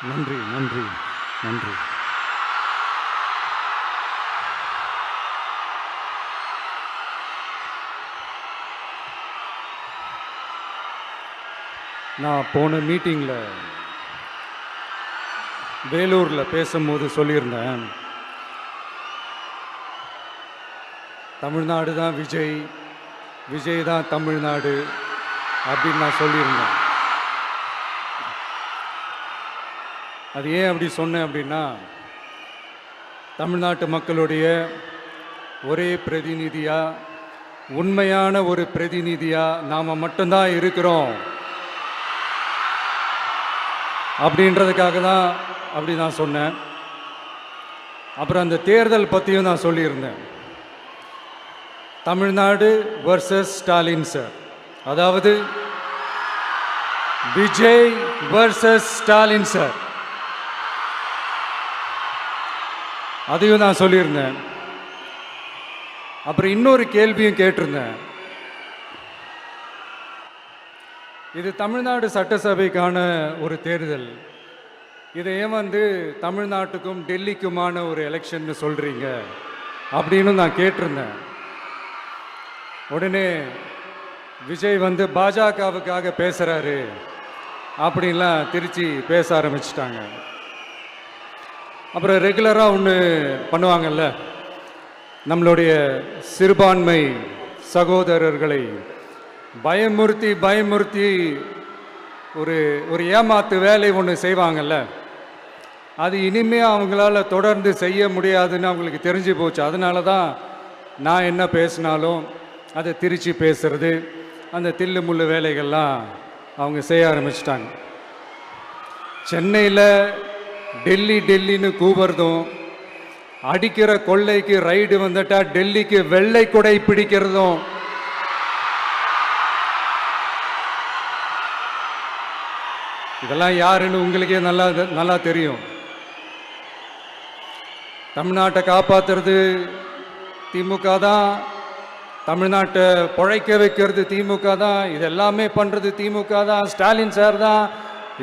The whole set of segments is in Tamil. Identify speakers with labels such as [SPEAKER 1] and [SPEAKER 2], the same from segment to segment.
[SPEAKER 1] நன்றி நன்றி நன்றி. நான் போன மீட்டிங்கில் வேலூரில் பேசும்போது சொல்லியிருந்தேன், தமிழ்நாடு தான் விஜய், விஜய் தான் தமிழ்நாடு அப்படின்னு நான் சொல்லியிருந்தேன். அது ஏன் அப்படி சொன்னேன் அப்படின்னா, தமிழ்நாட்டு மக்களுடைய ஒரே பிரதிநிதியாக, உண்மையான ஒரு பிரதிநிதியாக நாம் மட்டும்தான் இருக்கிறோம் அப்படின்றதுக்காக தான் அப்படி நான் சொன்னேன். அப்புறம் அந்த தேர்தல் பற்றியும் நான் சொல்லியிருந்தேன். தமிழ்நாடு வர்சஸ் ஸ்டாலின் சார், அதாவது விஜய் வர்சஸ் ஸ்டாலின் சார், அதையும் நான் சொல்லியிருந்தேன். அப்புறம் இன்னொரு கேள்வியும் கேட்டிருந்தேன். இது தமிழ்நாடு சட்டசபைக்கான ஒரு தேர்தல், இதை ஏன் தமிழ்நாட்டுக்கும் டெல்லிக்குமான ஒரு எலெக்ஷன் சொல்கிறீங்க அப்படின்னு நான் கேட்டிருந்தேன். உடனே விஜய் பாஜகவுக்காக பேசுகிறாரு அப்படின்லாம் திருச்சி பேச ஆரம்பிச்சிட்டாங்க. அப்புறம் ரெகுலராக ஒன்று பண்ணுவாங்கல்ல, நம்மளுடைய சிறுபான்மை சகோதரர்களை பயமுறுத்தி பயமுறுத்தி ஒரு ஒரு ஏமாத்து வேலை ஒன்று செய்வாங்கல்ல, அது இனிமேல் அவங்களால தொடர்ந்து செய்ய முடியாதுன்னு அவங்களுக்கு தெரிஞ்சு போச்சு. அதனால தான் நான் என்ன பேசினாலும் அதை திருச்சி பேசுறது, அந்த தில்லு முள்ளு வேலைகள்லாம் அவங்க செய்ய ஆரம்பிச்சிட்டாங்க. சென்னையில் டெல்லி டெல்லின்னு கூவுறதும், அடிக்கிற கொள்ளைக்கு ரைடு வந்துட்டா டெல்லிக்கு வெள்ளை கொடை பிடிக்கிறதும், இதெல்லாம் யாருன்னு உங்களுக்கே நல்லா தெரியும். தமிழ்நாட்டை காப்பாற்றுறது திமுக தான், தமிழ்நாட்டை பிழைக்க வைக்கிறது திமுக தான், இதெல்லாமே பண்ணுறது திமுக தான், ஸ்டாலின் சார் தான்.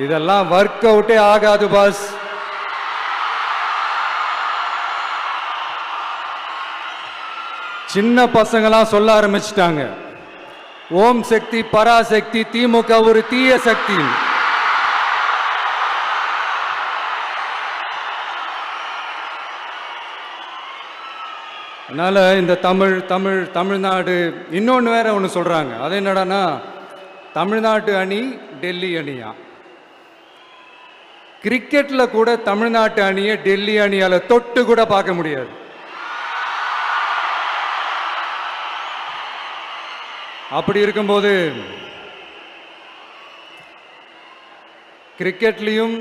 [SPEAKER 1] இதெல்லாம் ஒர்க் அவுட்டே ஆகாது பாஸ். சின்ன பசங்களாம் சொல்ல ஆரம்பிச்சிட்டாங்க, ஓம் சக்தி பராசக்தி, திமுக ஒரு தீய சக்தி. அதனால இந்த தமிழ்நாடு இன்னொன்று வேற ஒன்று சொல்றாங்க. அது என்னடான்னா, தமிழ்நாட்டு அணி டெல்லி அணியா. கிரிக்கெட்ல கூட தமிழ்நாட்டு அணியை டெல்லி அணியால தொட்டு கூட பார்க்க முடியாது. அப்படி இருக்கும்போது கிரிக்கெட்லையும்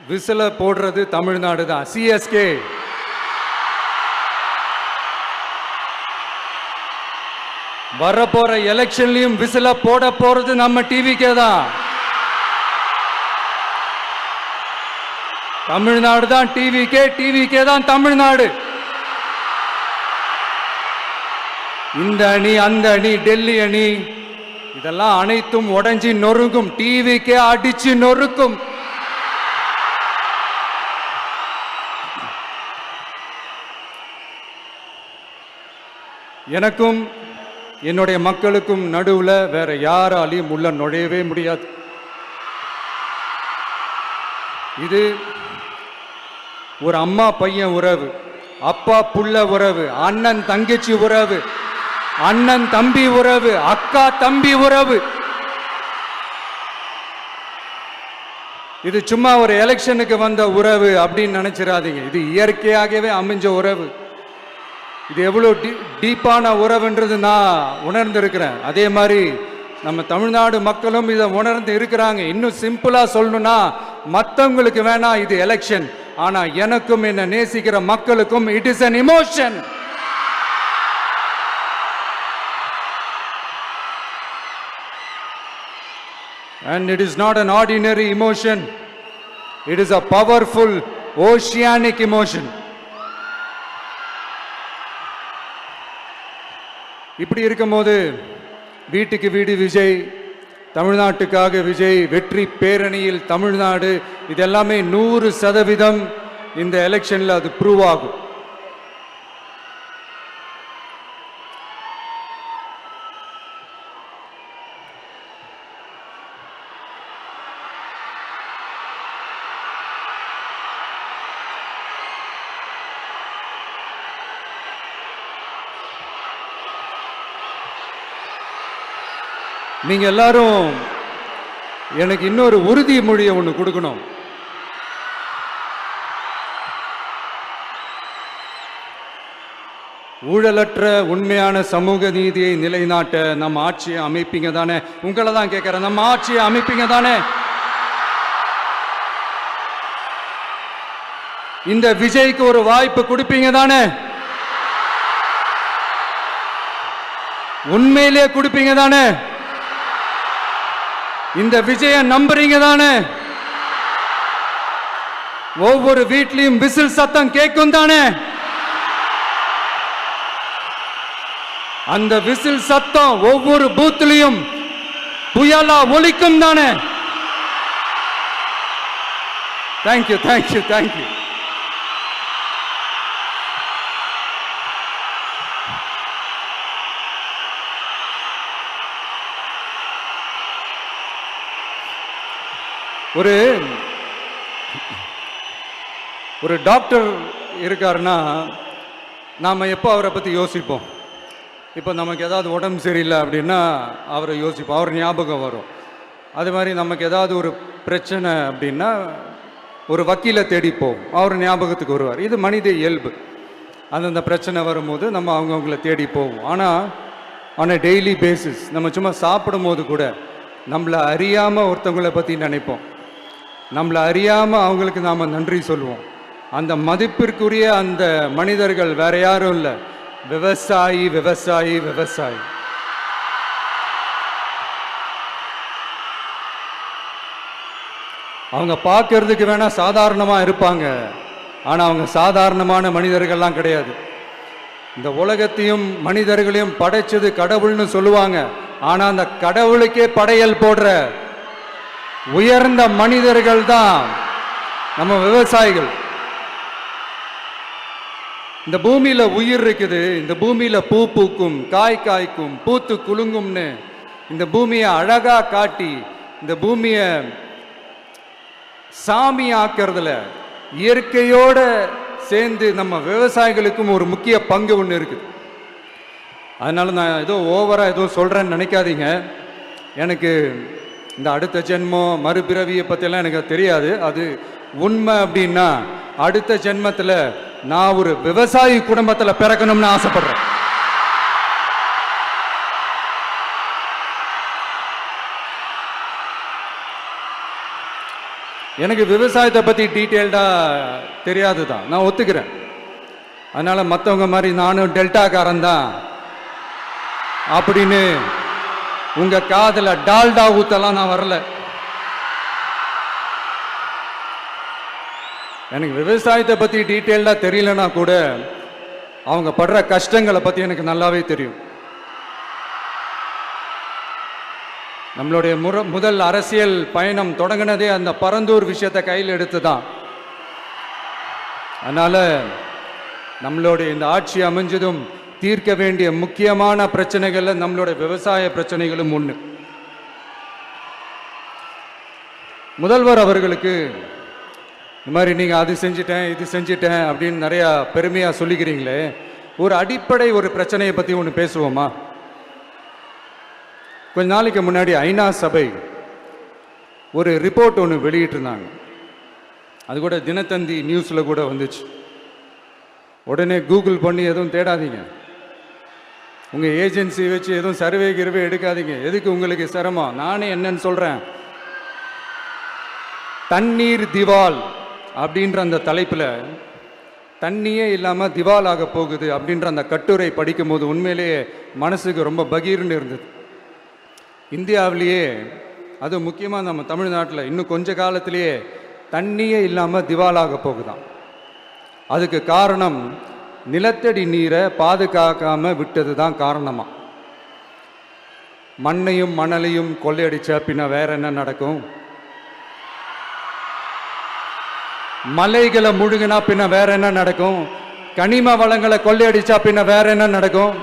[SPEAKER 1] விசில போடுறது தமிழ்நாடு தான், சிஎஸ்கே. வரப்போற எலெக்ஷன்லயும் விசில போட போறது நம்ம டிவிக்கே தான். தமிழ்நாடு தான் டிவிக்கே, டிவிக்கே தான் தமிழ்நாடு. இந்த அணி அந்த அணி டெல்லி அணி இதெல்லாம் அனைத்தும் உடைஞ்சி நொறுங்கும், டிவிக்கே அடிச்சு நொறுக்கும். எனக்கும் என்னுடைய மக்களுக்கும் நடுவுல வேற யாராலையும் உள்ள நுழையவே முடியாது. இது ஒரு அம்மா பையன் உறவு, அப்பா புள்ள உறவு, அண்ணன் தங்கச்சி உறவு, அண்ணன் தம்பி உறவு, அக்கா தம்பி உறவு. இது சும்மா ஒரு எலெக்ஷனுக்கு வந்த உறவு அப்படின்னு நினைச்சிடாதீங்க. இது இயற்கையாகவே அமைஞ்ச உறவு. இது எவ்வளோ டீப்பான உறவுன்றது நான் உணர்ந்திருக்கிறேன். அதே மாதிரி நம்ம தமிழ்நாடு மக்களும் இதை உணர்ந்து இருக்கிறாங்க. இன்னும் சிம்பிளா சொல்லணும்னா, மற்றவங்களுக்கு வேணா இது எலெக்ஷன், ஆனா எனக்கும் என்ன நேசிக்கிற மக்களுக்கும் it is an emotion. And it is not an ordinary emotion. It is a powerful oceanic emotion. இப்படி இருக்கும்போது வீட்டுக்கு வீடு விஜய், தமிழ்நாட்டுக்காக விஜய், வெற்றி பேரணியில் தமிழ்நாடு இது எல்லாமே 100% இந்த எலெக்ஷன்ல அது ப்ரூவ் ஆகும். நீங்க எல்லாரும் எனக்கு இன்னொரு உறுதிமொழியை ஒன்று கொடுக்கணும். ஊழலற்ற உண்மையான சமூக நீதியை நிலைநாட்ட நம்ம ஆட்சியை அமைப்பீங்க தானே? உங்களை தான் கேட்கிறேன், நம்ம ஆட்சியை அமைப்பீங்க தானே? இந்த விஜய்க்கு ஒரு வாய்ப்பு கொடுப்பீங்க தானே? உண்மையிலே கொடுப்பீங்க தானே? இந்த விஜய நம்புறீங்க தானே? ஒவ்வொரு வீட்லயும் விசில் சத்தம் கேட்கும் தானே? அந்த விசில் சத்தம் ஒவ்வொரு பூத்திலையும் புயலா ஒலிக்கும் தானே? Thank you thank you thank you. ஒரு டாக்டர் இருக்காருன்னா நாம் எப்போ அவரை பற்றி யோசிப்போம்? இப்போ நமக்கு ஏதாவது உடம்பு சரியில்லை அப்படின்னா அவரை யோசிப்போம், அவர் ஞாபகம் வரும். அது மாதிரி நமக்கு ஏதாவது ஒரு பிரச்சனை அப்படின்னா ஒரு வக்கீலை தேடிப்போம், அவர் ஞாபகத்துக்கு வருவார். இது மனித இயல்பு. அந்தந்த பிரச்சனை வரும்போது நம்ம அவங்கவுங்கள தேடி போவோம். ஆனால் ஆன் அ டெய்லி பேசிஸ் நம்ம சும்மா சாப்பிடும் போது கூட நம்மளை அறியாமல் ஒருத்தவங்களை பற்றி நினைப்போம், நம்மளை அறியாமல் அவங்களுக்கு நாம் நன்றி சொல்லுவோம். அந்த மதிப்பிற்குரிய அந்த மனிதர்கள் வேற யாரும் இல்லை, விவசாயி விவசாயி விவசாயி. அவங்க பார்க்கறதுக்கு வேணா சாதாரணமாக இருப்பாங்க, ஆனால் அவங்க சாதாரணமான மனிதர்கள்லாம் கிடையாது. இந்த உலகத்தையும் மனிதர்களையும் படைச்சது கடவுள்னு சொல்லுவாங்க, ஆனால் அந்த கடவுளுக்கே படையல் போடுற உயர்ந்த மனிதர்கள் தான் நம்ம விவசாயிகள். இந்த பூமியில உயிர் இருக்குது, இந்த பூமியில பூ பூக்கும், காய் காய்க்கும், பூத்து குலுங்கும்னு இந்த பூமியை அழகா காட்டி இந்த பூமியை சாமி ஆக்கிறதுல இயற்கையோட சேர்ந்து நம்ம விவசாயிகளுக்கும் ஒரு முக்கிய பங்கு ஒன்று இருக்குது. அதனால நான் ஏதோ ஓவரா ஏதோ சொல்றேன்னு நினைக்காதீங்க. எனக்கு இந்த அடுத்த ஜென்மம் மறுபிறவியை பற்றியெல்லாம் எனக்கு தெரியாது. அது உண்மை அப்படின்னா அடுத்த ஜென்மத்தில் நான் ஒரு விவசாயி குடும்பத்தில் பிறக்கணும்னு ஆசைப்படுறேன். எனக்கு விவசாயத்தை பற்றி டீட்டெயில்டாக தெரியாது தான், நான் ஒத்துக்கிறேன். அதனால் மற்றவங்க மாதிரி நானும் டெல்டாக்காரன் தான் அப்படின்னு உங்கள் காதில் டால்டா ஊத்தலாம் நான் வரல. எனக்கு விவசாயத்தை பற்றி டீட்டெயில்டாக தெரியலனா கூட அவங்க படுற கஷ்டங்களை பற்றி எனக்கு நல்லாவே தெரியும். நம்மளுடைய முதல் அரசியல் பயணம் தொடங்கினதே அந்த பரந்தூர் விஷயத்தை கையில் எடுத்து தான். அதனால் நம்மளுடைய இந்த ஆட்சி அமைஞ்சதும் தீர்க்க வேண்டிய முக்கியமான பிரச்சனைகளில் நம்மளுடைய விவசாய பிரச்சனைகளும் ஒன்று. முதல்வர் அவர்களுக்கு இந்த மாதிரி நீங்கள் அது செஞ்சிட்டேன் இது செஞ்சிட்டேன் அப்படின்னு நிறையா பெருமையாக சொல்லிக்கிறீங்களே, ஒரு அடிப்படை ஒரு பிரச்சனையை பற்றி ஒன்று பேசுவோமா? கொஞ்ச நாளைக்கு முன்னாடி ஐநா சபை ஒரு ரிப்போர்ட் ஒன்று வெளியிட்டிருந்தாங்க. அது கூட தினத்தந்தி நியூஸில் கூட வந்துச்சு. உடனே கூகுள் பண்ணி எதுவும் தேடாதீங்க, உங்கள் ஏஜென்சி வச்சு எதுவும் சர்வே கிருவே எடுக்காதீங்க. எதுக்கு உங்களுக்கு சிரமம்? நானே என்னன்னு சொல்கிறேன். தண்ணீர் திவால் அப்படின்ற அந்த தலைப்பில் தண்ணியே இல்லாமல் திவால் ஆக போகுது அப்படின்ற அந்த கட்டுரை படிக்கும் போது உண்மையிலேயே மனசுக்கு ரொம்ப பகீர்னு இருந்தது. இந்தியாவிலேயே அது முக்கியமாக நம்ம தமிழ்நாட்டில் இன்னும் கொஞ்ச காலத்திலேயே தண்ணியே இல்லாமல் திவாலாக போகுதான். அதுக்கு காரணம் நிலத்தடி நீரை பாதுகாக்காமல் விட்டது தான் காரணமாக. மண்ணையும் மணலையும் கொள்ளையடிச்ச பின்ன வேற என்ன நடக்கும்? மலைகளை முழுகினா பின்ன வேற என்ன நடக்கும்? கனிம வளங்களை கொள்ளையடிச்சா பின்ன வேற என்ன நடக்கும்?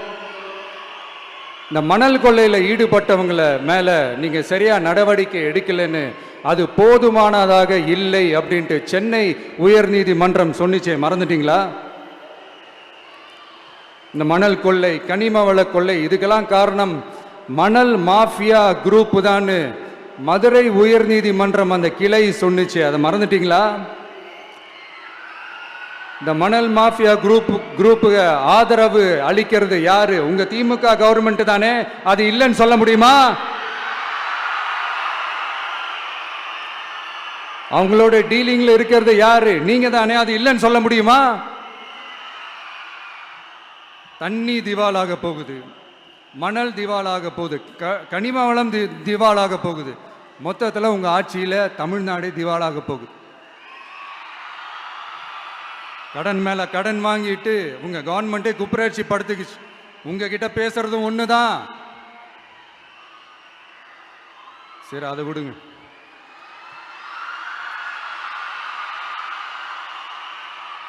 [SPEAKER 1] இந்த மணல் கொள்ளையில ஈடுபட்டவங்களை மேல நீங்க சரியா நடவடிக்கை எடுக்கலன்னு அது போதுமானதாக இல்லை அப்படின்ட்டு சென்னை உயர்நீதிமன்றம் சொன்னிச்சே, மறந்துட்டீங்களா? இந்த மணல் கொள்ளை, கனிம வள கொள்ளை, இதுக்கெல்லாம் காரணம் மணல் மாஃபியா குரூப் தான் மதுரை உயர்நீதிமன்றம் அந்த கிளை சொன்னிச்சு. அதை மறந்துட்டீங்களா? இந்த மணல் மாஃபியா குரூப்புக்கு ஆதரவு அளிக்கிறது யாரு? உங்க திமுக கவர்மெண்ட் தானே. அது இல்லைன்னு சொல்ல முடியுமா? அவங்களோட டீலிங்ல இருக்கிறது யாரு? நீங்க தானே. அது இல்லைன்னு சொல்ல முடியுமா? தண்ணி திவாலாக போகுது, மணல் திவாலாக போகுது, கனிம வளம் திவாலாக போகுது. மொத்தத்தில் உங்க ஆட்சியில தமிழ்நாடு திவாலாக போகுது. கடன் மேல கடன் வாங்கிட்டு உங்க கவர்மெண்டே குப்பராட்சி படுத்துக்குச்சு. உங்ககிட்ட பேசுறதும் ஒண்ணுதான். சரி, அதை விடுங்க.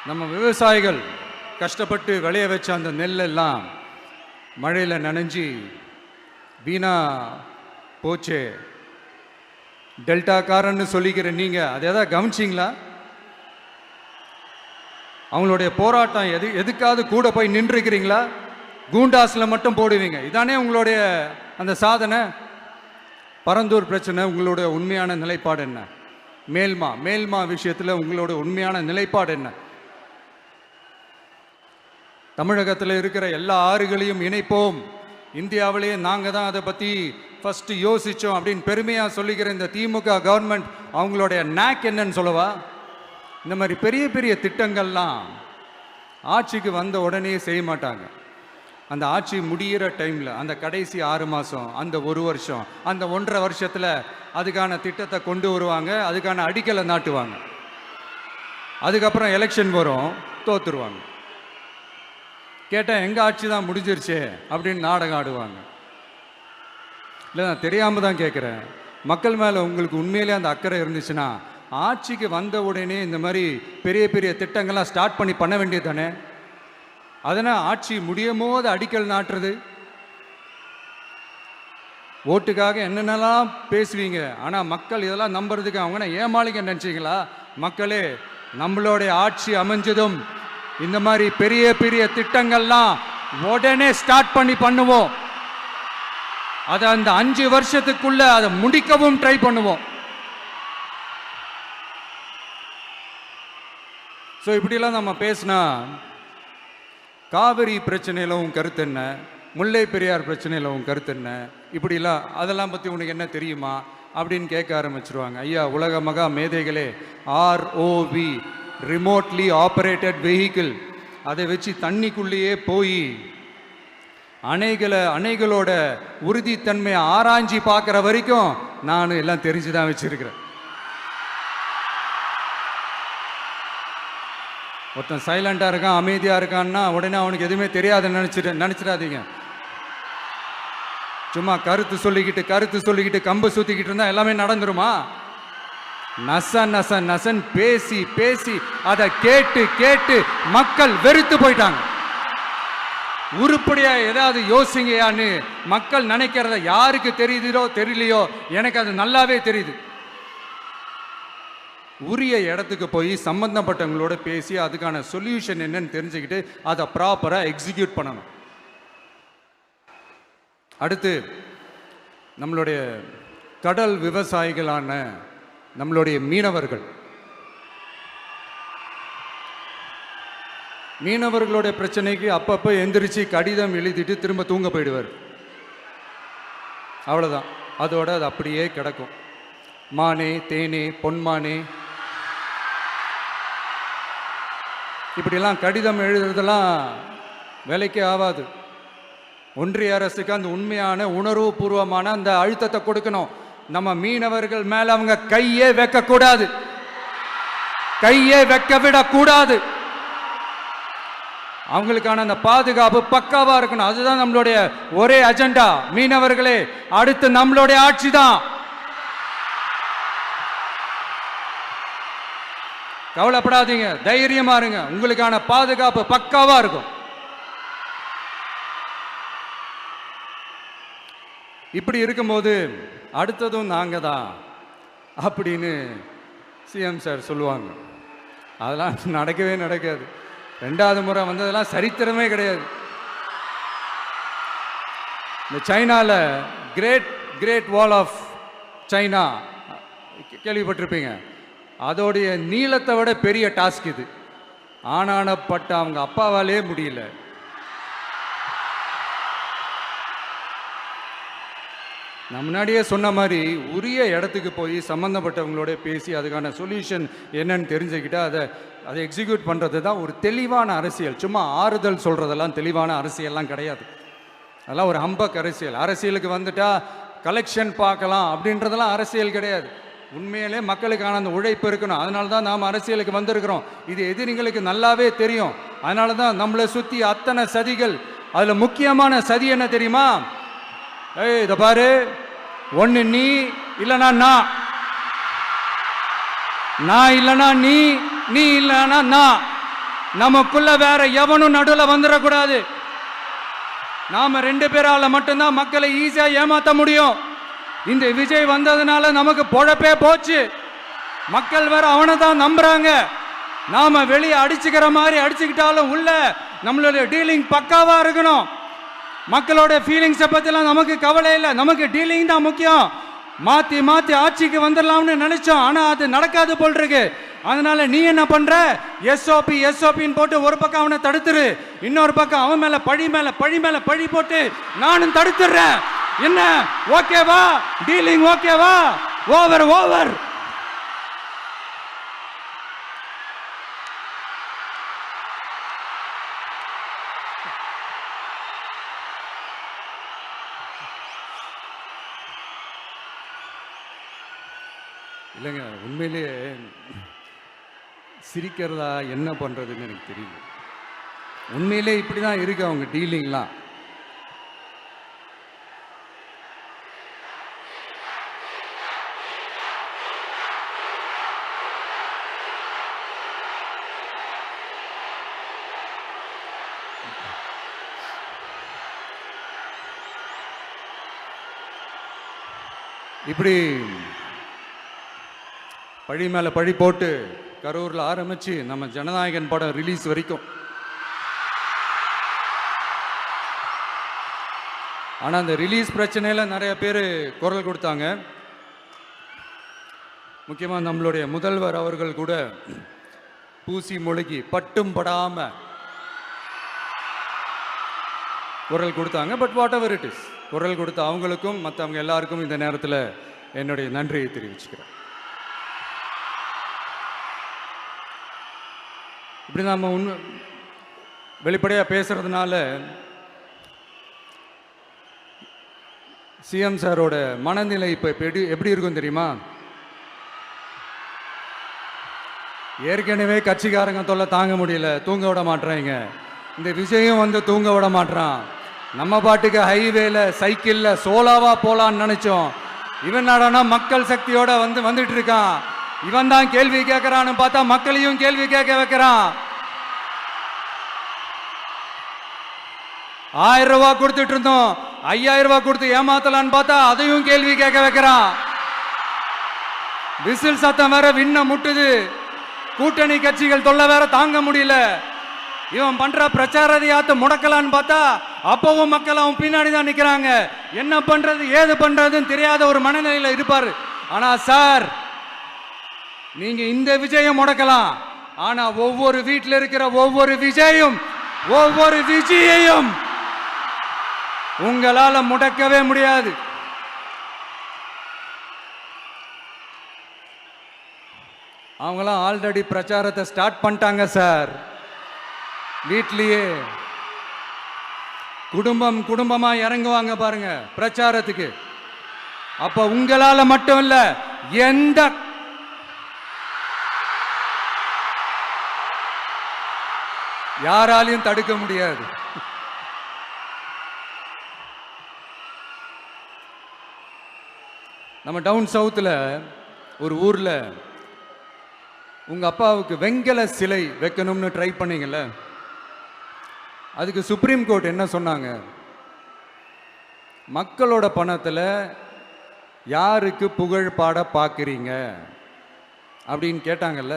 [SPEAKER 1] நம்ம விவசாயிகள் கஷ்டப்பட்டு விளைய வச்ச அந்த நெல்லெல்லாம் மழையில் நனைஞ்சி வீணா போச்சே. டெல்டாக்காரன்னு சொல்லிக்கிற நீங்க அதை எதாவது கவனிச்சிங்களா? அவங்களுடைய போராட்டம் எதுக்காவது கூட போய் நின்றுக்கிறீங்களா? கூண்டாஸில் மட்டும் போடுவீங்க. இதானே உங்களுடைய அந்த சாதனை. பரந்தூர் பிரச்சனை, உங்களுடைய உண்மையான நிலைப்பாடு என்ன? மேல்மா விஷயத்தில் உங்களோட உண்மையான நிலைப்பாடு என்ன? தமிழகத்தில் இருக்கிற எல்லா ஆறுகளையும் இணைப்போம், இந்தியாவிலேயே நாங்கள் தான் அதை பற்றி ஃபஸ்ட்டு யோசித்தோம் அப்படின்னு பெருமையாக சொல்லிக்கிற இந்த திமுக கவர்மெண்ட் அவங்களுடைய நாக் என்னன்னு சொல்லவா? இந்த மாதிரி பெரிய பெரிய திட்டங்கள்லாம் ஆட்சிக்கு வந்த உடனே செய்ய மாட்டாங்க. அந்த ஆட்சி முடிகிற டைமில், அந்த கடைசி 6 மாதம், அந்த 1 வருஷம், அந்த 1.5 வருஷத்தில் அதுக்கான திட்டத்தை கொண்டு வருவாங்க, அதுக்கான அடிக்கலை நாட்டுவாங்க. அதுக்கப்புறம் எலெக்ஷன் வரும், தோத்துருவாங்க. கேட்டால் எங்கள் ஆட்சி தான் முடிஞ்சிருச்சே அப்படின்னு நாடகம் ஆடுவாங்க. இல்லை, நான் தெரியாமல் தான் கேட்குறேன். மக்கள் மேலே உங்களுக்கு உண்மையிலே அந்த அக்கறை இருந்துச்சுன்னா ஆட்சிக்கு வந்த உடனே இந்த மாதிரி பெரிய பெரிய திட்டங்கள்லாம் ஸ்டார்ட் பண்ண வேண்டியது தானே. அதனால் ஆட்சி முடியும் போது அடிக்கல் நாட்டுறது. ஓட்டுக்காக என்னென்னலாம் பேசுவீங்க, ஆனால் மக்கள் இதெல்லாம் நம்புறதுக்கு அவங்க ஏமாளிங்க நினச்சிங்களா? மக்களே, நம்மளுடைய ஆட்சி அமைஞ்சதும் இந்த மாதிரி பெரிய பெரிய திட்டங்கள்லாம் உடனே ஸ்டார்ட் பண்ணுவோம். அதை அந்த 5 வருஷத்துக்குள்ள அதை முடிக்கவும் ட்ரை பண்ணுவோம். ஸோ இப்படிலாம் நம்ம பேசினா காவிரி பிரச்சனையில் உன் கருத்து என்ன, முல்லை பெரியார் பிரச்சனையில் உன் கருத்து என்ன, இப்படிலாம் அதெல்லாம் பற்றி உனக்கு என்ன தெரியுமா அப்படின்னு கேட்க ஆரம்பிச்சிருவாங்க. ஐயா, உலக மகா மேதைகளே, ROV, ரிமோட்லி ஆப்ரேட்டட் வெஹிக்கிள், அதை வச்சு தண்ணிக்குள்ளேயே போய் அணைகளோட உறுதித்தன்மையை ஆராய்ச்சி பார்க்குற வரைக்கும் நான் எல்லாம் தெரிஞ்சுதான் வச்சிருக்கிறேன். ஒருத்தன் சைலண்டாக இருக்கான், அமைதியாக இருக்கான்னா உடனே அவனுக்கு எதுவுமே தெரியாதுன்னு நினச்சிடாதீங்க. சும்மா கருத்து சொல்லிக்கிட்டு கம்பு சுற்றிக்கிட்டு இருந்தால் எல்லாமே நடந்துருமா? நசன் பேசி அதை கேட்டு மக்கள் வெறுத்து போயிட்டாங்க. உருப்படியா ஏதாவது யோசிங்கயான்னு மக்கள் நினைக்கிறத யாருக்கு தெரியுதோ தெரியலையோ, எனக்கு அது நல்லாவே தெரியுது. உரிய இடத்துக்கு போய் சம்பந்தப்பட்டவங்களோட பேசி அதுக்கான சொல்யூஷன் என்னன்னு தெரிஞ்சுக்கிட்டு அதை ப்ராப்பராக எக்ஸிக்யூட் பண்ணணும். அடுத்து, நம்மளுடைய கடல் விவசாயிகளான நம்மளுடைய மீனவர்களுடைய பிரச்சனைக்கு அப்பப்போ எந்திரிச்சு கடிதம் எழுதிட்டு திரும்ப தூங்க போயிடுவார். அவ்வளோதான், அதோட அது அப்படியே கிடக்கும். மானே, தேனே, பொன்மானே, இப்படிலாம் கடிதம் எழுதுறதெல்லாம் வேலைக்கே ஆகாது. ஒன்றிய அரசுக்கு அந்த உண்மையான உணர்வு பூர்வமான அந்த அழுத்தத்தை கொடுக்கணும். நம்ம மீனவர்கள் மேல அவங்க கையே வைக்கக்கூடாது, கையே வைக்க விடக்கூடாது. அவங்களுக்கான அந்த பாதுகாப்பு பக்காவா இருக்கணும். அதுதான் நம்மளுடைய ஒரே அஜெண்டா. மீனவர்களே, அடுத்து நம்மளுடைய ஆட்சி தான். கவலைப்படாதீங்க, தைரியமா இருங்க, உங்களுக்கான பாதுகாப்பு பக்காவா இருக்கும். இப்படி இருக்கும்போது அடுத்ததும் நாங்க தான் அப்படின்னு சிஎம் சார் சொல்லுவாங்க. அதெல்லாம் நடக்கவே நடக்காது. 2வது முறை வந்ததெல்லாம் சரித்திரமே கிடையாது. இந்த சைனாவில் கிரேட் வால் ஆஃப் சைனா கேள்விப்பட்டிருப்பீங்க. அதோடைய நீளத்தை விட பெரிய டாஸ்க் இது. ஆனானப்பட்ட அவங்க அப்பாவாலே முடியல. நான் முன்னாடியே சொன்ன மாதிரி உரிய இடத்துக்கு போய் சம்மந்தப்பட்டவங்களோட பேசி அதுக்கான சொல்யூஷன் என்னன்னு தெரிஞ்சுக்கிட்டா அதை எக்ஸிக்யூட் பண்ணுறது தான் ஒரு தெளிவான அரசியல். சும்மா ஆறுதல் சொல்கிறதெல்லாம் தெளிவான அரசியல்லாம் கிடையாது. அதெல்லாம் ஒரு ஹம்பக் அரசியல். அரசியலுக்கு வந்துட்டா கலெக்ஷன் பார்க்கலாம் அப்படின்றதெல்லாம் அரசியல் கிடையாது. உண்மையிலே மக்களுக்கான அந்த உழைப்பு இருக்கணும். அதனால தான் நாம் அரசியலுக்கு வந்திருக்கிறோம். இது எதிரிங்களுக்கு நல்லாவே தெரியும். அதனால தான் நம்மளை சுற்றி அத்தனை சதிகள். அதில் முக்கியமான சதி என்ன தெரியுமா? இதை பாரு, ஒன்று நீ இல்லைனா நான் இல்லைனா நீ இல்லைனா நான். நமக்குள்ள வேற எவனும் நடுவில் வந்துடக்கூடாது. நாம 2 பேரால மட்டும்தான் மக்களை ஈஸியா ஏமாத்த முடியும். இந்த விஜய் வந்ததுனால நமக்கு பொழப்பே போச்சு. மக்கள் வேற அவனை தான் நம்புறாங்க. நாம வெளியே அடிச்சுக்கிற மாதிரி அடிச்சுக்கிட்டாலும் உள்ள நம்மளுடைய டீலிங் பக்காவா இருக்கணும். மக்களோட ஃபீலிங்ஸை பத்திலாம் நமக்கு கவலை இல்லை. நமக்கு டீலிங் தான் முக்கியம். மாத்தி ஆட்சிக்கு வந்துடலாம்னு நினைச்சோம். ஆனா அது நடக்காது போல் இருக்கு. அதனால நீ என்ன பண்ற? எஸ்ஓபின்னு போட்டு ஒரு பக்கம் அவனை தடுத்துரு, இன்னொரு பக்கம் அவன் மேல பழி போட்டு நானும் தடுத்துறேன். என்ன ஓகேவா? டீலிங் ஓகேவா? ஓவர். இல்லைங்க, உண்மையிலேயே சிரிக்கிறதா என்ன பண்ணுறதுன்னு எனக்கு தெரியல. உண்மையிலே இப்படி தான் இருக்கு அவங்க டீலிங்லாம். இப்படி பழி மேலே பழி போட்டு கரூரில் ஆரம்பித்து நம்ம ஜனநாயகன் படம் ரிலீஸ் வரைக்கும். ஆனால் அந்த ரிலீஸ் பிரச்சனையில் நிறைய பேர் குரல் கொடுத்தாங்க. முக்கியமாக நம்மளுடைய முதல்வர் அவர்கள் கூட பூசி மொழிகி பட்டும் படாமல் குரல் கொடுத்தாங்க. But what ever it is, குரல் கொடுத்த அவங்களுக்கும் மற்றவங்க எல்லாருக்கும் இந்த நேரத்தில் என்னுடைய நன்றியை தெரிவிச்சுக்கிறேன். இப்படி நம்ம வெளிப்படையாக பேசுறதுனால சிஎம் சாரோட மனநிலை இப்போ எப்படி இருக்கும் தெரியுமா? ஏற்கனவே கட்சிக்காரங்க தொல்லை தாங்க முடியல, தூங்க விட மாட்டேறாங்க. இந்த விஜயம் வந்து தூங்க விட மாட்டான். நம்ம பாட்டுக்கு ஹைவேல சைக்கிளில் சோலாவா போலான்னு நினைச்சோம். இவன் நாடானா மக்கள் சக்தியோட வந்துட்டு இருக்கான். இவன் தான் கேள்வி கேட்கறான்னு பார்த்தா மக்களையும் கேள்வி கேட்க வைக்கிறான். 1000 ரூபாய் கொடுத்துட்டு இருந்தோம், 5000 ரூபாய் கொடுத்து ஏமாத்தலான்னு பார்த்தா அதையும் கேள்வி கேட்க வைக்கிறான். விசில் சத்தம் வேற விண்ண முட்டுது. கூட்டணி கட்சிகள் தொல்லை வேற தாங்க முடியல. இவன் பண்ற பிரச்சாரத்தையாத்த முடக்கலான்னு பார்த்தா அப்பவும் மக்கள் அவன் பின்னாடி தான் நிக்கிறாங்க. என்ன பண்றது ஏது பண்றதுன்னு தெரியாத ஒரு மனநிலையில இருப்பாரு. ஆனா சார், நீங்க இந்த விஜயம் முடக்கலாம். ஆனா ஒவ்வொரு வீட்டில் இருக்கிற ஒவ்வொரு விஜயையும் உங்களால முடக்கவே முடியாது. அவங்களாம் ஆல்ரெடி பிரச்சாரத்தை ஸ்டார்ட் பண்ணிட்டாங்க சார். வீட்லயே குடும்பமா இறங்குவாங்க பாருங்க பிரச்சாரத்துக்கு. அப்ப உங்களால மட்டும் இல்ல, எந்த யாராலையும் தடுக்க முடியாது. நம்ம டவுன் சவுத்தில் ஒரு ஊரில் உங்க அப்பாவுக்கு வெங்கல சிலை வைக்கணும்னு ட்ரை பண்ணீங்கல்ல, அதுக்கு சுப்ரீம் கோர்ட் என்ன சொன்னாங்க? மக்களோட பணத்துல யாருக்கு புகழ் பாட பார்க்குறீங்க அப்படின்னு கேட்டாங்கல்ல.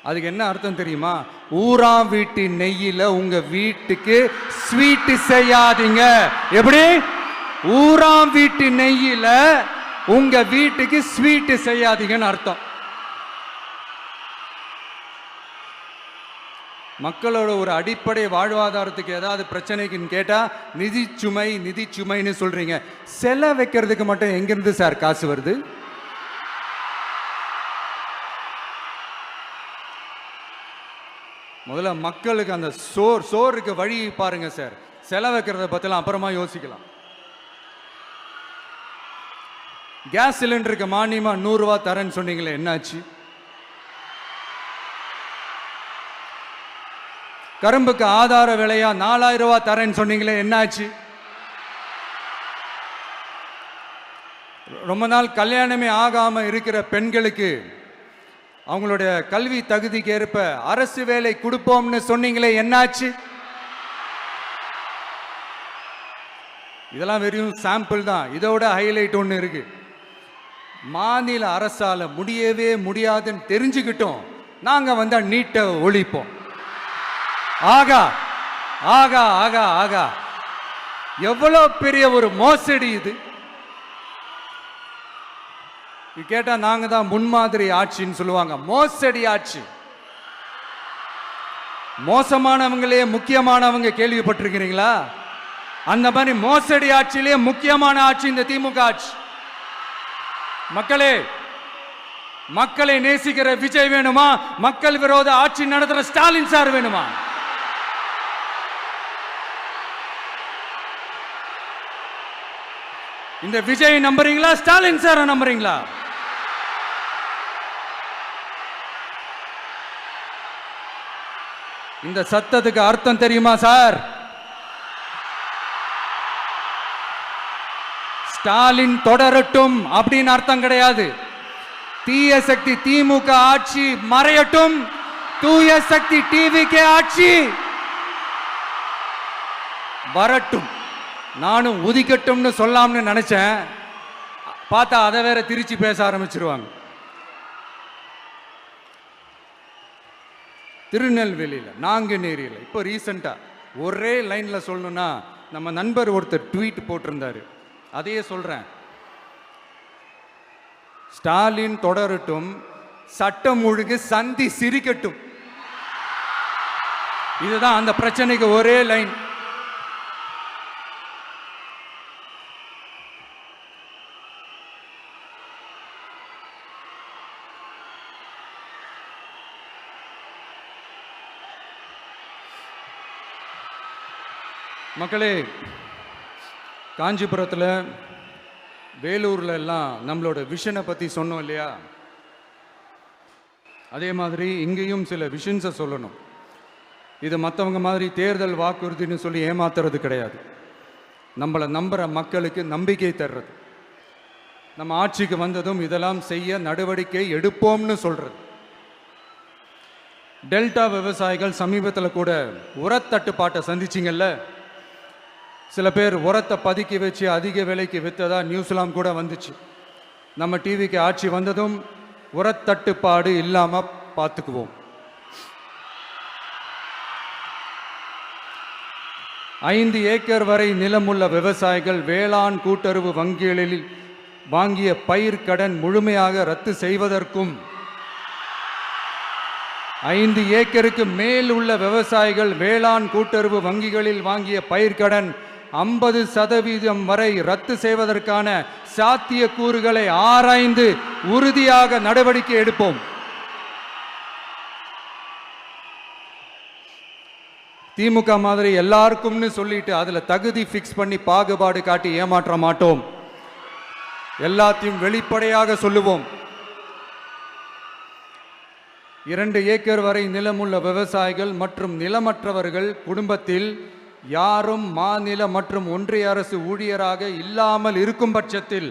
[SPEAKER 1] அதுக்கு என்ன அர்த்தம் தெரியுமா? ஊரா வீட்டு நெய்யில உங்க வீட்டுக்கு ஸ்வீட் செய்யாதீங்க. எப்படி? ஊரா வீட்டு நெய்யில உங்க வீட்டுக்கு ஸ்வீட் செய்யாதீங்கன்னு அர்த்தம். மக்களோட ஒரு அடிப்படை வாழ்வாதாரத்துக்கு ஏதாவது பிரச்சனைக்குன்னு கேட்டா நிதி சுமைன்னு சொல்றீங்க. செலை வைக்கிறதுக்கு மட்டும் எங்கிருந்து சார் காசு வருது? முதல்ல மக்களுக்கு அந்த சோறுக்கு வழி பாருங்க சார். செலை வைக்கிறத பத்திலாம் அப்புறமா யோசிக்கலாம். கேஸ் சிலிண்டருக்கு மானியமா 100 ரூபாய் தரேன்னு சொன்னீங்களே, என்னாச்சு? கரும்புக்கு ஆதார விலையா 4000 ரூபாய் தரேன்னு சொன்னீங்களே, என்னாச்சு? ரொம்ப நாள் கல்யாணமே ஆகாம இருக்கிற பெண்களுக்கு அவங்களுடைய கல்வி தகுதிக்கு ஏற்ப அரசு வேலை கொடுப்போம்னு சொன்னீங்களே, என்னாச்சு? இதெல்லாம் வெறும் சாம்பிள் தான். இதோட ஹைலைட் ஒன்று இருக்கு. மாநில அரசால முடியவே முடியாதுன்னு தெரிஞ்சுக்கிட்டோம், நாங்க வந்தா நீட்டை ஒழிப்போம். ஆகா ஆகா ஆகா ஆகா, எவ்வளவு பெரிய ஒரு மோசடி இது! கேட்டா நாங்க தான் முன்மாதிரி ஆட்சின்னு சொல்லுவாங்க. மோசடி ஆட்சி. மோசமானவங்களே முக்கியமானவங்க கேள்விப்பட்டிருக்கிறீங்களா? அந்த மாதிரி மோசடி ஆட்சியிலே முக்கியமான ஆட்சி இந்த திமுக ஆட்சி. மக்களே, மக்களை நேசிக்கிற விஜய் வேணுமா? மக்கள் விரோத ஆட்சி நடத்துற ஸ்டாலின் சார் வேணுமா? இந்த விஜய் நம்புறீங்களா, ஸ்டாலின் சார நம்புறீங்களா? இந்த சத்தத்துக்கு அர்த்தம் தெரியுமா சார்? ஸ்டாலின் தொடரட்டும் அப்படின்னு அர்த்தம் கிடையாது. தீய சக்தி திமுக ஆட்சி மறையட்டும், தூய சக்தி டிவிகே ஆட்சி வரட்டும். நானும் உதிக்கட்டும்னு சொல்லாம்னு நினைச்சேன், பார்த்தா அதை வேற திருச்சி பேச ஆரம்பிச்சிருவாங்க. திருநெல்வேலியில், நாங்குநேரியில் இப்போ ரீசெண்டா ஒரே லைன்ல சொல்லணும்னா, நம்ம நண்பர் ஒருத்தர் ட்வீட் போட்டிருந்தாரு, அதையே சொல்றேன். ஸ்டாலின் தொடரட்டும், சட்டம் ஒழுங்கு சந்தி சிரிக்கட்டும். இதுதான் அந்த பிரச்சனைக்கு ஒரே லைன். மக்களே, காஞ்சிபுரத்தில், வேலூர்ல எல்லாம் நம்மளோட விஷனை பற்றி சொன்னோம் இல்லையா? அதே மாதிரி இங்கேயும் சில விஷன்ஸை சொல்லணும். இது மற்றவங்க மாதிரி தேர்தல் வாக்குறுதின்னு சொல்லி ஏமாத்துறது கிடையாது. நம்மளை நம்புகிற மக்களுக்கு நம்பிக்கை தர்றது. நம்ம ஆட்சிக்கு வந்ததும் இதெல்லாம் செய்ய நடவடிக்கை எடுப்போம்னு சொல்றது. டெல்டா விவசாயிகள் சமீபத்தில் கூட உரத்தட்டுப்பாட்டை சந்திச்சிங்கல்ல. சில பேர் உரத்தை பதுக்கி வச்சு அதிக விலைக்கு விற்றதா நியூஸ்லாம் கூட வந்துச்சு. நம்ம டிவிக்கு ஆட்சி வந்ததும் உரத்தட்டுப்பாடு இல்லாம பார்த்துக்குவோம். 5 ஏக்கர் வரை நிலமுள்ள விவசாயிகள் வேளாண் கூட்டுறவு வங்கிகளில் வாங்கிய பயிர் கடன் முழுமையாக ரத்து செய்வதற்கும், 5 ஏக்கருக்கு மேல் உள்ள விவசாயிகள் வேளாண் கூட்டுறவு வங்கிகளில் வாங்கிய பயிர்க்கடன் 50% வரை ரத்து செய்வதற்கான சாத்திய கூறுகளை ஆராய்ந்து உறுதியாக நடவடிக்கை எடுப்போம். திமுக மாதிரி எல்லாருக்கும்னு சொல்லிட்டு அதுல தகுதி ஃபிக்ஸ் பண்ணி பாகுபாடு காட்டி ஏமாற்ற மாட்டோம். எல்லாத்தையும் வெளிப்படையாக சொல்லுவோம். 2 ஏக்கர் வரை நிலமுள்ள விவசாயிகள் மற்றும் நிலமற்றவர்கள் குடும்பத்தில் யாரும் மாநில மற்றும் ஒன்றிய அரசு ஊழியராக இல்லாமல் இருக்கும் பட்சத்தில்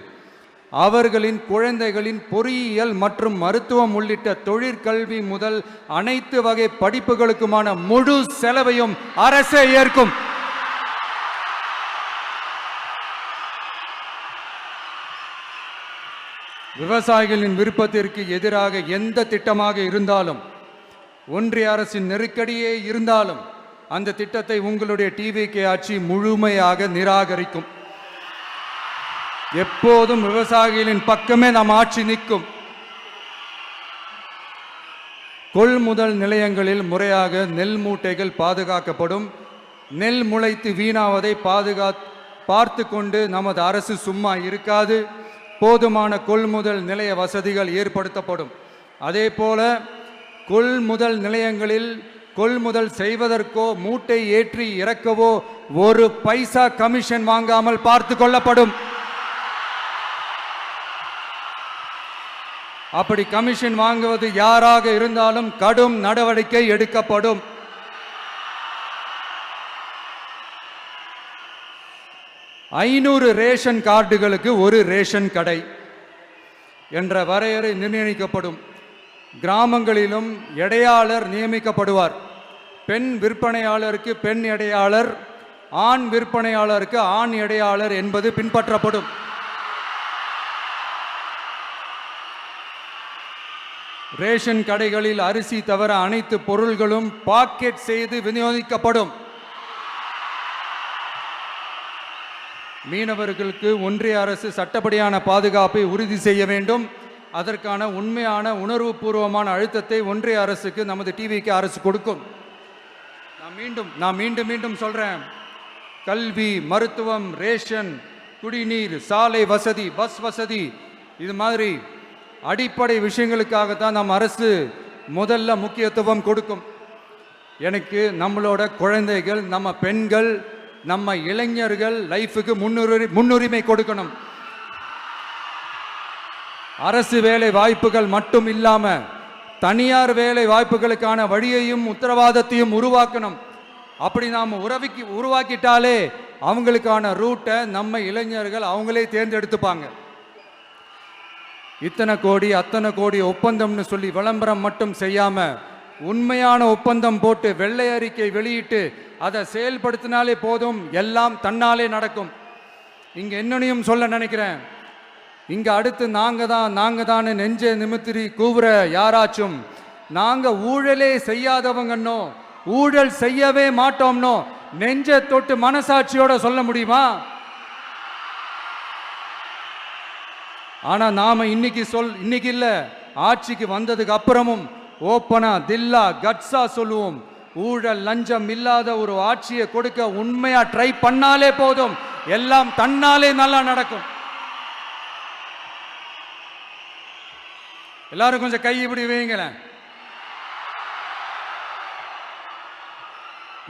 [SPEAKER 1] அவர்களின் குழந்தைகளின் பொறியியல் மற்றும் மருத்துவம் உள்ளிட்ட தொழிற்கல்வி முதல் அனைத்து வகை படிப்புகளுக்குமான முழு செலவையும் அரசே ஏற்கும். விவசாயிகளின் விருப்பத்திற்கு எதிராக எந்த திட்டமாக இருந்தாலும், ஒன்றிய அரசின் நெருக்கடியே இருந்தாலும் அந்த திட்டத்தை உங்களுடைய டிவிகே ஆட்சி முழுமையாக நிராகரிக்கும். எப்போதும் விவசாயிகளின் பக்கமே நம் ஆட்சி நிற்கும். கொள்முதல் நிலையங்களில் முறையாக நெல் மூட்டைகள் பாதுகாக்கப்படும். நெல் முளைத்து வீணாவதை பார்த்து கொண்டு நமது அரசு சும்மா இருக்காது. போதுமான கொள்முதல் நிலைய வசதிகள் ஏற்படுத்தப்படும். அதே போல கொள்முதல் நிலையங்களில் கொள்முதல் செய்வதற்கோ மூட்டை ஏற்றி இறக்கவோ ஒரு பைசா கமிஷன் வாங்காமல் பார்த்து கொள்ளப்படும். அப்படி கமிஷன் வாங்குவது யாராக இருந்தாலும் கடும் நடவடிக்கை எடுக்கப்படும். ஐநூறு ரேஷன் கார்டுகளுக்கு ஒரு ரேஷன் கடை என்ற வரையறை நிர்ணயிக்கப்படும். கிராமங்களிலும் எடையாளர் நியமிக்கப்படுவார். பெண் விற்பனையாளருக்கு பெண் எடையாளர், ஆண் விற்பனையாளருக்கு ஆண் எடையாளர் என்பது பின்பற்றப்படும். ரேஷன் கடைகளில் அரிசி தவிர அனைத்து பொருள்களும் பாக்கெட் செய்து விநியோகிக்கப்படும். மீனவர்களுக்கு ஒன்றிய அரசு சட்டப்படியான பாதுகாப்பை உறுதி செய்ய வேண்டும். அதற்கான உண்மையான உணர்வுபூர்வமான அழுத்தத்தை ஒன்றிய அரசுக்கு நமது டிவிக்கு அரசு கொடுக்கும். நான் மீண்டும் சொல்றேன், கல்வி, மருத்துவம், ரேஷன், குடிநீர், சாலை வசதி, பஸ் வசதி, இது மாதிரி அடிப்படை விஷயங்களுக்காகத்தான் நம் அரசு முதல்ல முக்கியத்துவம் கொடுக்கும். எனக்கு நம்மளோட குழந்தைகள், நம்ம பெண்கள், நம்ம இளைஞர்கள் லைஃபுக்கு முன்னுரிமை கொடுக்கணும். அரசு வேலை வாய்ப்புகள் மட்டும் இல்லாம தனியார் வேலை வாய்ப்புகளுக்கான வழியையும் உத்தரவாதத்தையும் உருவாக்கணும். அப்படி நாம் உருவாக்கிட்டாலே அவங்களுக்கான ரூட்டை நம்ம இளைஞர்கள் அவங்களே தேர்ந்தெடுத்துப்பாங்க. இத்தனை கோடி அத்தனை கோடி ஒப்பந்தம்னு சொல்லி விளம்பரம் மட்டும் செய்யாம உண்மையான ஒப்பந்தம் போட்டு வெள்ளை அறிக்கை வெளியிட்டு அதை செயல்படுத்தினாலே போதும், எல்லாம் தன்னாலே நடக்கும். இங்க என்னனையும் சொல்ல நினைக்கிறேன், இங்க அடுத்து நாங்க தான் நெஞ்சை நிமித்திரி கூவுற யாராச்சும் நாங்க ஊழலே செய்யாதவங்கன்னோ ஊழல் செய்யவே மாட்டோம்னோ நெஞ்சை தொட்டு மனசாட்சியோட சொல்ல முடியுமா? ஆனா நாம இன்னைக்கு இல்ல, ஆட்சிக்கு வந்ததுக்கு அப்புறமும் ஓப்பனா தில்லா கட்ஸா சொல்லுவோம், ஊழல் லஞ்சம் இல்லாத ஒரு ஆட்சியை கொடுக்க உண்மையா ட்ரை பண்ணாலே போதும், எல்லாம் தன்னாலே நல்லா நடக்கும். எல்லாரும் கொஞ்சம் கை இப்படி வைங்களேன்.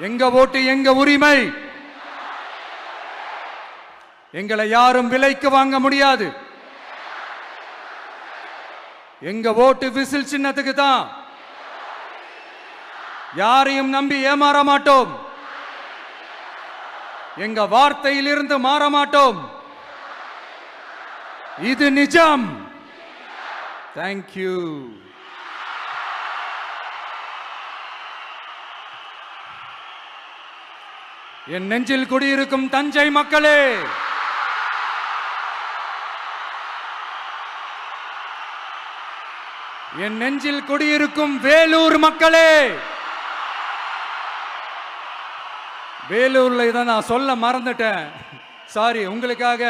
[SPEAKER 1] எங்க ஓட்டு எங்க உரிமை, எங்களை யாரும் விலைக்கு வாங்க முடியாது. எங்க ஓட்டு விசில் சின்னத்துக்கு தான். யாரையும் நம்பி ஏமாற மாட்டோம். எங்க வார்த்தையிலிருந்து மாற மாட்டோம். இது நிஜம். தேங்க்யூ. என் நெஞ்சில் குடியிருக்கும் தஞ்சை மக்களே, என் நெஞ்சில் குடியிருக்கும் வேலூர் மக்களே, வேலூர்ல இதை நான் சொல்ல மறந்துட்டேன், சாரி. உங்களுக்காக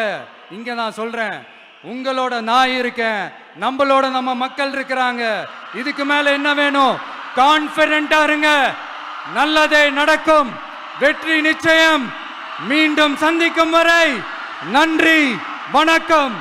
[SPEAKER 1] இங்க நான் சொல்றேன், உங்களோட நான் இருக்கேன், நம்மளோட நம்ம மக்கள் இருக்கிறாங்க. இதுக்கு மேல என்ன வேணும்? கான்பிடென்ட்டா இருங்க, நல்லதே நடக்கும், வெற்றி நிச்சயம். மீண்டும் சந்திக்கும் வரை நன்றி, வணக்கம்.